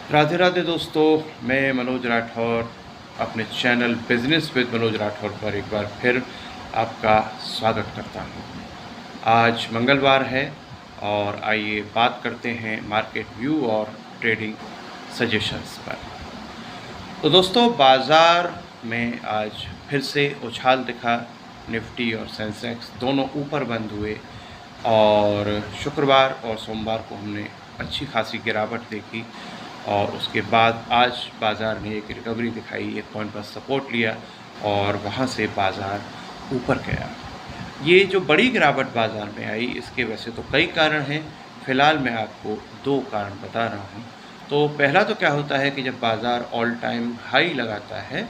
राधे राधे दोस्तों, मैं मनोज राठौर अपने channel business with Manoj Rathore पर एक बार फिर आपका स्वागत करता हूं। आज मंगलवार है और आइए बात करते हैं मार्केट व्यू और ट्रेडिंग सजेशंस पर। तो दोस्तों, बाज़ार में आज फिर से उछाल दिखा। निफ्टी और सेंसेक्स दोनों ऊपर बंद हुए और शुक्रवार और सोमवार को हमने अच्छी खासी गिरावट देखी और उसके बाद आज बाज़ार ने एक रिकवरी दिखाई, एक पॉइंट पर सपोर्ट लिया और वहाँ से बाज़ार ऊपर गया। ये जो बड़ी गिरावट बाज़ार में आई, इसके वैसे तो कई कारण हैं, फ़िलहाल मैं आपको 2 कारण बता रहा हूँ। तो पहला तो क्या होता है कि जब बाज़ार ऑल टाइम हाई लगाता है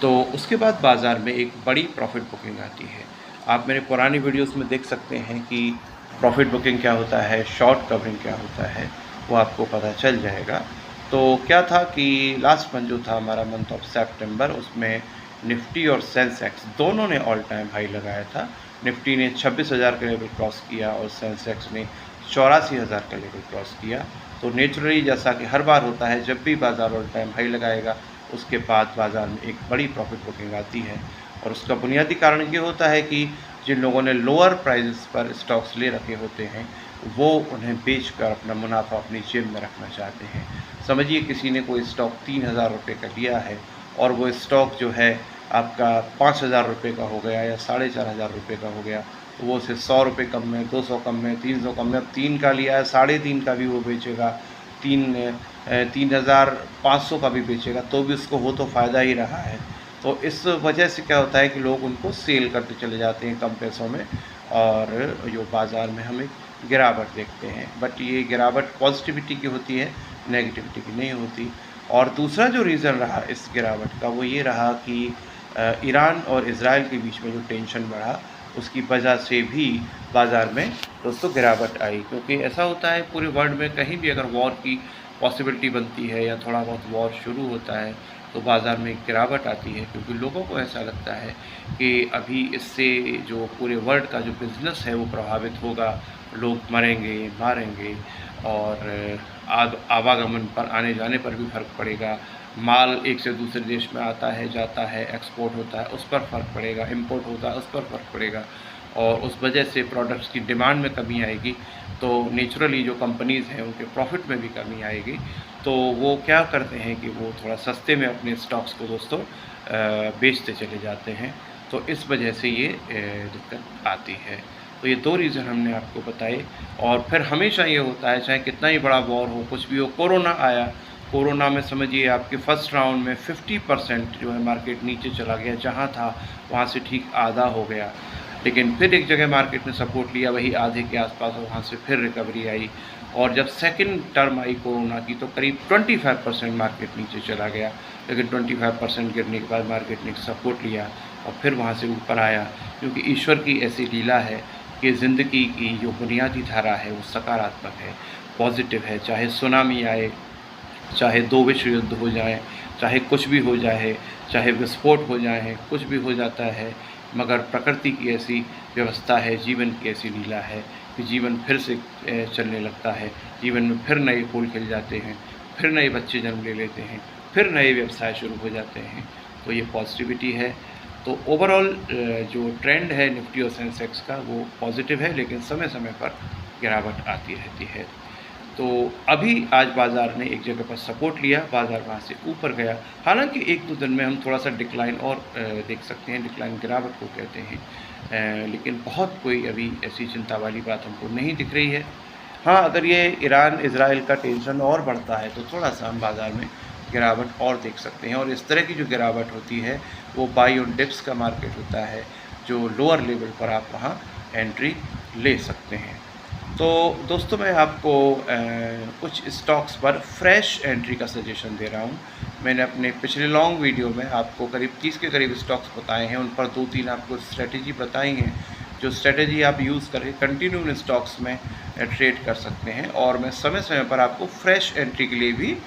तो उसके बाद बाज़ार में एक बड़ी प्रॉफिट बुकिंग आती है। आप मेरे पुरानी वीडियोस में देख सकते हैं कि प्रॉफिट बुकिंग क्या होता है, शॉर्ट कवरिंग क्या होता है, वो आपको पता चल जाएगा। तो क्या था कि लास्ट मंथ जो था हमारा मंथ ऑफ सितंबर, उसमें निफ्टी और सेंसेक्स दोनों ने ऑल टाइम हाई लगाया था। निफ्टी ने 26,000 का लेवल क्रॉस किया और सेंसेक्स ने 84,000 का लेवल क्रॉस किया। तो नेचुरली, जैसा कि हर बार होता है, जब भी बाज़ार ऑल टाइम हाई लगाएगा उसके बाद बाज़ार में एक बड़ी प्रॉफिट बुकिंग आती है। और उसका बुनियादी कारण ये होता है कि जिन लोगों ने लोअर प्राइसेस पर स्टॉक्स ले रखे होते हैं, वो उन्हें बेचकर अपना मुनाफा अपनी जेब में रखना चाहते हैं। समझिए किसी ने कोई स्टॉक 3,000 रुपये का लिया है और वो स्टॉक जो है आपका 5,000 रुपये का हो गया या 4,500 रुपये का हो गया, तो वो उसे 100 रुपये कम में, 200 कम में, 300 कम में, अब 3 का लिया है 3.5 का भी वो बेचेगा, 3,500 का भी बेचेगा, तो भी उसको वो तो फ़ायदा ही रहा है। तो इस वजह से क्या होता है कि लोग उनको सेल करते चले जाते हैं कम पैसों में और जो बाज़ार में हमें गिरावट देखते हैं। बट ये गिरावट पॉजिटिविटी की होती है, नेगेटिविटी की नहीं होती। और दूसरा जो रीज़न रहा इस गिरावट का, वो ये रहा कि ईरान और इज़राइल के बीच में जो टेंशन बढ़ा, उसकी वजह से भी बाज़ार में दोस्तों गिरावट आई। क्योंकि ऐसा होता है पूरे वर्ल्ड में, कहीं भी अगर वॉर की पॉसिबिलिटी बनती है या थोड़ा बहुत वॉर शुरू होता है तो बाज़ार में गिरावट आती है। क्योंकि लोगों को ऐसा लगता है कि अभी इससे जो पूरे वर्ल्ड का जो बिज़नेस है वो प्रभावित होगा, लोग मरेंगे, मारेंगे और आवागमन पर, आने जाने पर भी फ़र्क पड़ेगा। माल एक से दूसरे देश में आता है, जाता है, एक्सपोर्ट होता है, उस पर फ़र्क पड़ेगा, इंपोर्ट होता है, उस पर फ़र्क पड़ेगा और उस वजह से प्रोडक्ट्स की डिमांड में कमी आएगी। तो नेचुरली जो कंपनीज़ हैं उनके प्रॉफिट में भी कमी आएगी। तो वो क्या करते हैं कि वो थोड़ा सस्ते में अपने स्टॉक्स को दोस्तों बेचते चले जाते हैं। तो इस वजह से ये दिक्कत आती है। तो ये 2 रीज़न हमने आपको बताए। और फिर हमेशा ये होता है, चाहे कितना ही बड़ा वॉर हो, कुछ भी हो। कोरोना आया, कोरोना में समझिए आपके फर्स्ट राउंड में 50% जो है मार्केट नीचे चला गया, जहाँ था वहाँ से ठीक आधा हो गया। लेकिन फिर एक जगह मार्केट ने सपोर्ट लिया वही आधे के आसपास और वहाँ से फिर रिकवरी आई। और जब सेकंड टर्म आई कोरोना की तो करीब 25% मार्केट नीचे चला गया। लेकिन 25% गिरने के बाद मार्केट ने सपोर्ट लिया और फिर वहाँ से ऊपर आया। क्योंकि ईश्वर की ऐसी लीला है कि ज़िंदगी की जो बुनियादी धारा है वो सकारात्मक है, पॉजिटिव है। चाहे सुनामी आए, चाहे 2 विश्व युद्ध हो जाएँ, चाहे कुछ भी हो जाए, चाहे विस्फोट हो जाए, कुछ भी हो जाता है, मगर प्रकृति की ऐसी व्यवस्था है, जीवन की ऐसी लीला है कि जीवन फिर से चलने लगता है। जीवन में फिर नए फूल खिल जाते हैं, फिर नए बच्चे जन्म ले लेते हैं, फिर नए व्यवसाय शुरू हो जाते हैं। तो ये पॉजिटिविटी है। तो ओवरऑल जो ट्रेंड है निफ्टी और सेंसेक्स का वो पॉजिटिव है, लेकिन समय समय पर गिरावट आती रहती है। तो अभी आज बाज़ार ने एक जगह पर सपोर्ट लिया, बाज़ार वहाँ से ऊपर गया। हालांकि 1-2 दिन में हम थोड़ा सा डिक्लाइन और देख सकते हैं, डिक्लाइन गिरावट को कहते हैं। लेकिन बहुत कोई अभी ऐसी चिंता वाली बात हमको नहीं दिख रही है। हाँ, अगर ये ईरान इज़राइल का टेंशन और बढ़ता है तो थोड़ा सा हम बाज़ार में गिरावट और देख सकते हैं। और इस तरह की जो गिरावट होती है वो बाई ऑन डिप्स का मार्केट होता है, जो लोअर लेवल पर आप वहाँ एंट्री ले सकते हैं। तो दोस्तों, मैं आपको कुछ स्टॉक्स पर फ्रेश एंट्री का सजेशन दे रहा हूँ। मैंने अपने पिछले लॉन्ग वीडियो में आपको करीब 30 के करीब स्टॉक्स बताए हैं, उन पर 2-3 आपको स्ट्रेटजी बताई हैं। जो स्ट्रेटजी आप यूज़ करके कंटिन्यू इन स्टॉक्स में ट्रेड कर सकते हैं। और मैं समय समय पर आपको फ्रेश एंट्री के लिए भी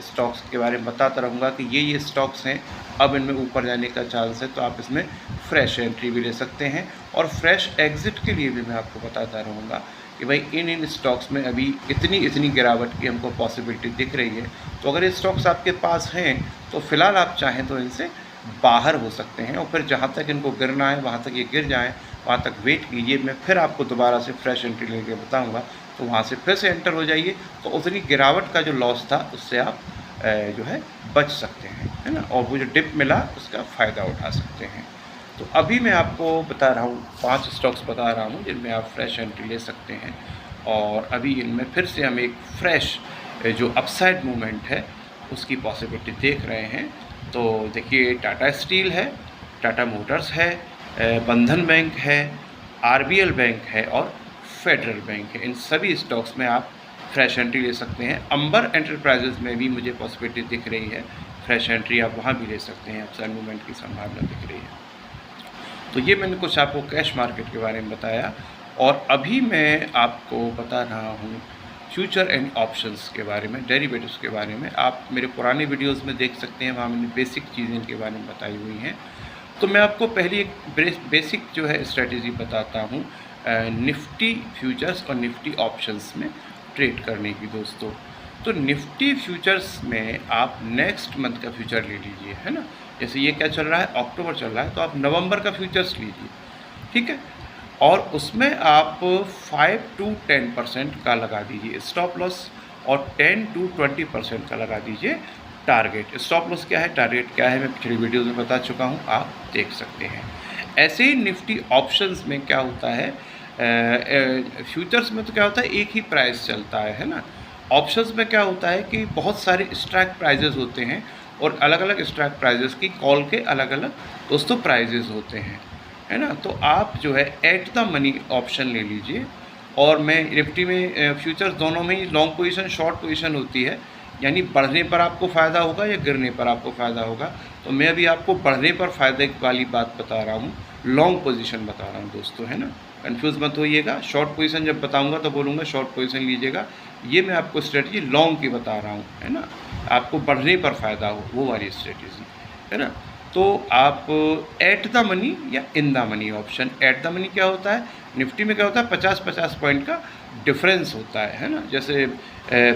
स्टॉक्स के बारे में बताता रहूँगा कि ये स्टॉक्स हैं, अब इनमें ऊपर जाने का चांस है, तो आप इसमें फ्रेश एंट्री भी ले सकते हैं। और फ्रेश एग्ज़िट के लिए भी मैं आपको बताता रहूँगा कि भाई इन स्टॉक्स में अभी इतनी गिरावट की हमको पॉसिबिलिटी दिख रही है। तो अगर ये स्टॉक्स आपके पास हैं तो फ़िलहाल आप चाहें तो इनसे बाहर हो सकते हैं, और फिर जहाँ तक इनको गिरना है वहाँ तक ये गिर जाएँ, वहाँ तक वेट कीजिए। मैं फिर आपको दोबारा से फ्रेश एंट्री लेके बताऊँगा, तो वहाँ से फिर से एंटर हो जाइए। तो उतनी गिरावट का जो लॉस था उससे आप जो है बच सकते हैं, है ना, और वो जो डिप मिला उसका फ़ायदा उठा सकते हैं। तो अभी मैं आपको बता रहा हूँ 5 स्टॉक्स बता रहा हूँ जिनमें आप फ्रेश एंट्री ले सकते हैं, और अभी इनमें फिर से हम एक फ्रेश जो अपसाइड मूवमेंट है उसकी पॉसिबिलिटी देख रहे हैं। तो देखिए, टाटा स्टील है, टाटा मोटर्स है, बंधन बैंक है, आरबीएल बैंक है और फेडरल बैंक है। इन सभी स्टॉक्स में आप फ्रेश एंट्री ले सकते हैं। अंबर एंटरप्राइजेज़ में भी मुझे पॉसिबिलिटी दिख रही है फ्रेश एंट्री, आप वहाँ भी ले सकते हैं, अपसाइड मूवमेंट की संभावना दिख रही है। तो ये मैंने कुछ आपको कैश मार्केट के बारे में बताया, और अभी मैं आपको बता रहा हूँ फ्यूचर एंड ऑप्शंस के बारे में, डेरिवेटिव्स के बारे में। आप मेरे पुराने वीडियोस में देख सकते हैं, वहाँ मैंने बेसिक चीज़ें के बारे में बताई हुई हैं। तो मैं आपको पहले एक बेसिक जो है स्ट्रेटजी बताता हूँ निफ्टी फ्यूचर्स और निफ्टी ऑप्शंस में ट्रेड करने की दोस्तों। तो निफ्टी फ्यूचर्स में आप नेक्स्ट मंथ का फ्यूचर ले लीजिए, है ना। जैसे ये क्या चल रहा है, अक्टूबर चल रहा है, तो आप नवंबर का फ्यूचर्स लीजिए, ठीक है। और उसमें आप 5 to 10% का लगा दीजिए स्टॉप लॉस, और 10 to 20% का लगा दीजिए टारगेट। स्टॉप लॉस क्या है, टारगेट क्या है, मैं पिछली वीडियोज़ में बता चुका हूँ, आप देख सकते हैं। ऐसे ही निफ्टी ऑप्शंस में क्या होता है, फ्यूचर्स में तो क्या होता है, एक ही प्राइस चलता है ना। ऑप्शंस में क्या होता है कि बहुत सारे स्ट्राइक प्राइजेस होते हैं, और अलग अलग स्ट्राइक प्राइजेस की कॉल के अलग अलग दोस्तों प्राइजेस होते हैं, है ना। तो आप जो है एट द मनी ऑप्शन ले लीजिए, और मैं निफ्टी में फ्यूचर्स दोनों में ही लॉन्ग पोजीशन शॉर्ट पोजीशन होती है, यानी बढ़ने पर आपको फ़ायदा होगा या गिरने पर आपको फ़ायदा होगा। तो मैं अभी आपको बढ़ने पर फ़ायदे वाली बात बता रहा हूँ, लॉन्ग पोजीशन बता रहा हूँ दोस्तों, है ना। कंफ्यूज मत होइएगा, शॉर्ट पोजीशन जब बताऊंगा तो बोलूँगा शॉर्ट पोजीशन लीजिएगा। ये मैं आपको स्ट्रेटजी लॉन्ग की बता रहा हूँ, है ना, आपको बढ़ने पर फ़ायदा हो वो वाली स्ट्रेटजी, है ना। तो आप एट द मनी या in the money option, at the money क्या होता है, निफ्टी में क्या होता है 50-50 पॉइंट का डिफरेंस होता है ना। जैसे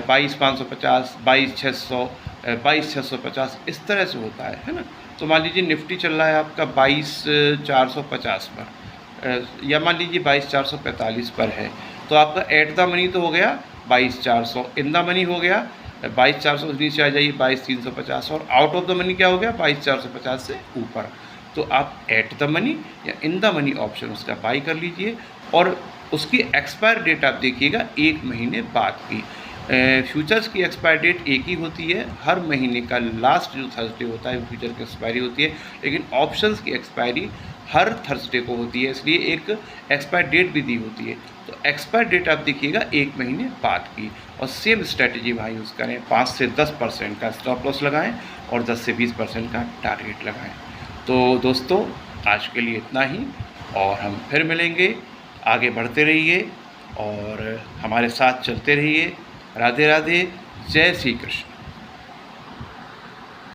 22,550, 22,600, 22,650 इस तरह से होता है ना। तो मान लीजिए निफ्टी चल रहा है आपका 22,450 पर, या मान लीजिए 22,445 पर है, तो आपका एट द मनी तो हो गया 22,400, इन द मनी हो गया 22,400 से नीचे आ जाइए 22,350, और आउट ऑफ द मनी क्या हो गया 22,450 से ऊपर। तो आप एट द मनी या इन द मनी ऑप्शन उसका बाई कर लीजिए, और उसकी एक्सपायर डेट आप देखिएगा 1 महीने बाद की। फ्यूचर्स की एक्सपायर डेट एक ही होती है, हर महीने का लास्ट जो थर्सडे होता है फ्यूचर की एक्सपायरी होती है, लेकिन ऑप्शंस की एक्सपायरी हर थर्सडे को होती है, इसलिए एक एक्सपायर डेट भी दी होती है। तो एक्सपायर डेट आप देखिएगा 1 महीने बाद की, और सेम स्ट्रैटेजी वहाँ यूज़ करें, 5 से 10% का स्टॉप लॉस लगाएं और 10 से 20% का टारगेट लगाएं। तो दोस्तों आज के लिए इतना ही, और हम फिर मिलेंगे। आगे बढ़ते रहिए और हमारे साथ चलते रहिए। राधे राधे, जय श्री कृष्ण।